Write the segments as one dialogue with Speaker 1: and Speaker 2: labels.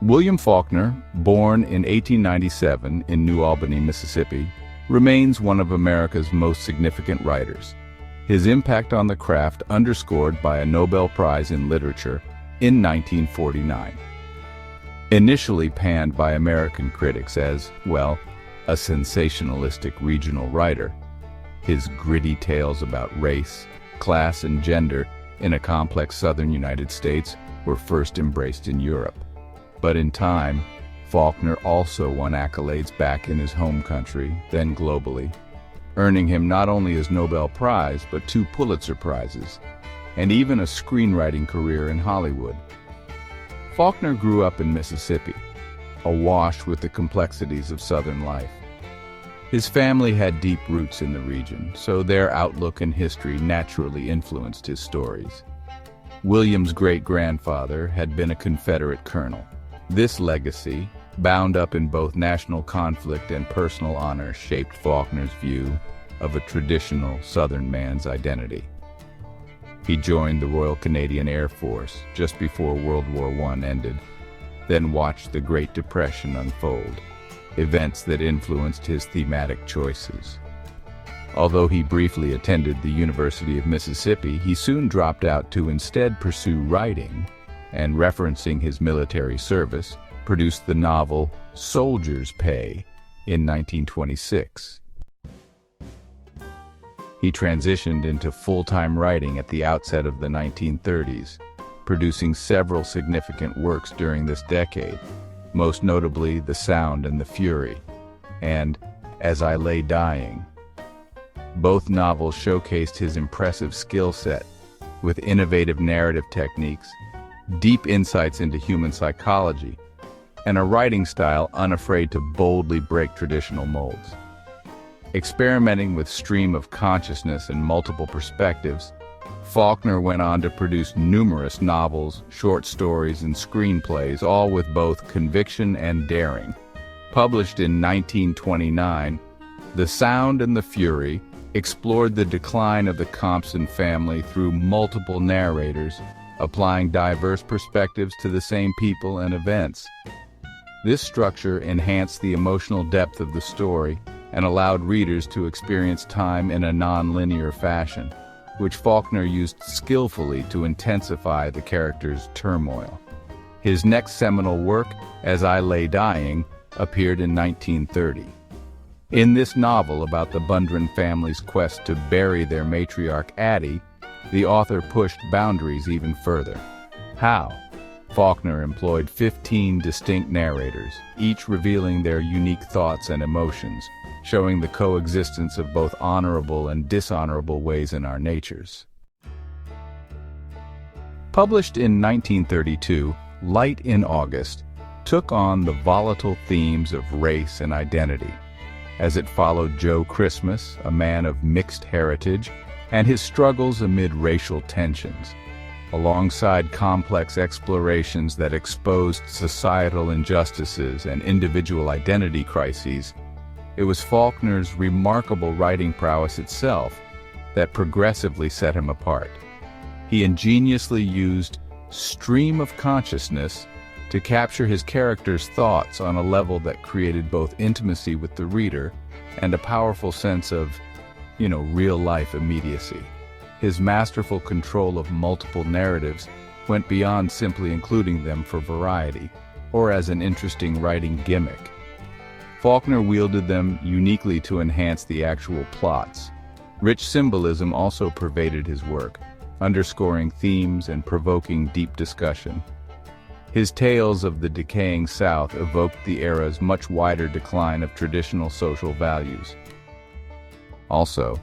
Speaker 1: William Faulkner, born in 1897 in New Albany, Mississippi, remains one of America's most significant writers. His impact on the craft underscored by a Nobel Prize in Literature in 1949. Initially panned by American critics as, well, a sensationalistic regional writer, his gritty tales about race, class, and gender in a complex southern United States were first embraced in Europe. But in time, Faulkner also won accolades back in his home country, then globally, earning him not only his Nobel Prize, but 2 Pulitzer Prizes, and even a screenwriting career in Hollywood. Faulkner grew up in Mississippi, awash with the complexities of Southern life. His family had deep roots in the region, so their outlook and history naturally influenced his stories. William's great-grandfather had been a Confederate colonel. This legacy, bound up in both national conflict and personal honor, shaped Faulkner's view of a traditional Southern man's identity. He joined the Royal Canadian Air Force just before World War I ended, then watched the Great Depression unfold, events that influenced his thematic choices. Although he briefly attended the University of Mississippi, he soon dropped out to instead pursue writing, and referencing his military service, produced the novel Soldier's Pay in 1926. He transitioned into full-time writing at the outset of the 1930s, producing several significant works during this decade, most notably The Sound and the Fury, and As I Lay Dying. Both novels showcased his impressive skill set, with innovative narrative techniques, deep insights into human psychology, and a writing style unafraid to boldly break traditional molds. Experimenting with stream of consciousness and multiple perspectives, Faulkner went on to produce numerous novels, short stories, and screenplays, all with both conviction and daring. Published in 1929, The Sound and the Fury explored the decline of the Compson family through multiple narrators, applying diverse perspectives to the same people and events. This structure enhanced the emotional depth of the story and allowed readers to experience time in a non-linear fashion, which Faulkner used skillfully to intensify the characters' turmoil. His next seminal work, As I Lay Dying, appeared in 1930. In this novel about the Bundren family's quest to bury their matriarch Addie, the author pushed boundaries even further. How? Faulkner employed 15 distinct narrators, each revealing their unique thoughts and emotions, showing the coexistence of both honorable and dishonorable ways in our natures. Published in 1932, Light in August took on the volatile themes of race and identity, as it followed Joe Christmas, a man of mixed heritage, and his struggles amid racial tensions. Alongside complex explorations that exposed societal injustices and individual identity crises, it was Faulkner's remarkable writing prowess itself that progressively set him apart. He ingeniously used stream of consciousness to capture his characters' thoughts on a level that created both intimacy with the reader and a powerful sense of, real-life immediacy. His masterful control of multiple narratives went beyond simply including them for variety, or as an interesting writing gimmick. Faulkner wielded them uniquely to enhance the actual plots. Rich symbolism also pervaded his work, underscoring themes and provoking deep discussion. His tales of the decaying South evoked the era's much wider decline of traditional social values. Also,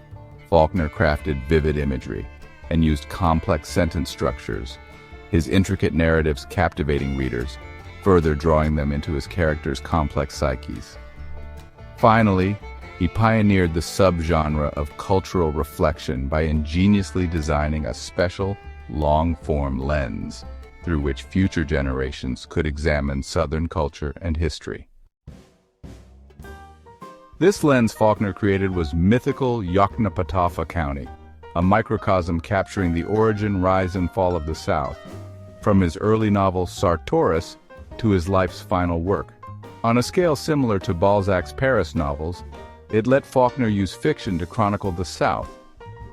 Speaker 1: Faulkner crafted vivid imagery and used complex sentence structures, his intricate narratives captivating readers, further drawing them into his characters' complex psyches. Finally, he pioneered the subgenre of cultural reflection by ingeniously designing a special, long-form lens through which future generations could examine Southern culture and history. This lens Faulkner created was mythical Yoknapatawpha County, a microcosm capturing the origin, rise, and fall of the South. From his early novel Sartoris to his life's final work. On a scale similar to Balzac's Paris novels, it let Faulkner use fiction to chronicle the South,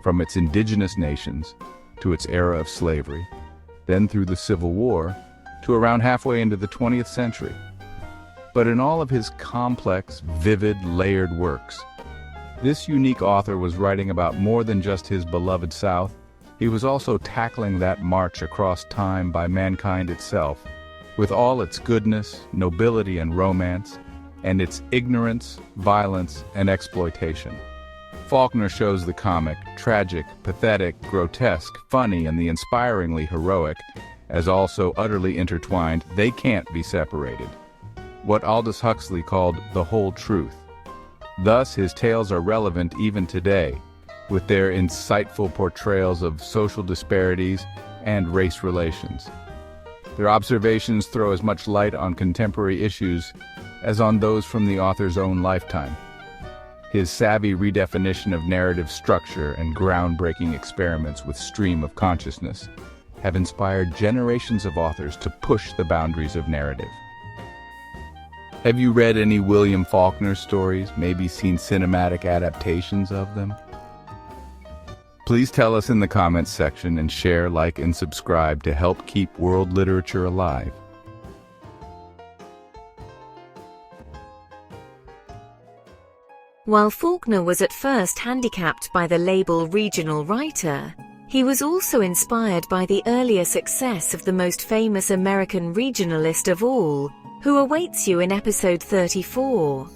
Speaker 1: from its indigenous nations to its era of slavery, then through the Civil War to around halfway into the 20th century. But in all of his complex, vivid, layered works, this unique author was writing about more than just his beloved South. He was also tackling that march across time by mankind itself, with all its goodness, nobility, and romance, and its ignorance, violence, and exploitation. Faulkner shows the comic, tragic, pathetic, grotesque, funny, and the inspiringly heroic as also utterly intertwined. They can't be separated. What Aldous Huxley called the whole truth. Thus, his tales are relevant even today, with their insightful portrayals of social disparities and race relations. Their observations throw as much light on contemporary issues as on those from the author's own lifetime. His savvy redefinition of narrative structure and groundbreaking experiments with stream of consciousness have inspired generations of authors to push the boundaries of narrative. Have you read any William Faulkner stories, maybe seen cinematic adaptations of them? Please tell us in the comments section and share, like, and subscribe to help keep world literature alive.
Speaker 2: While Faulkner was at first handicapped by the label regional writer, he was also inspired by the earlier success of the most famous American regionalist of all, who awaits you in episode 34.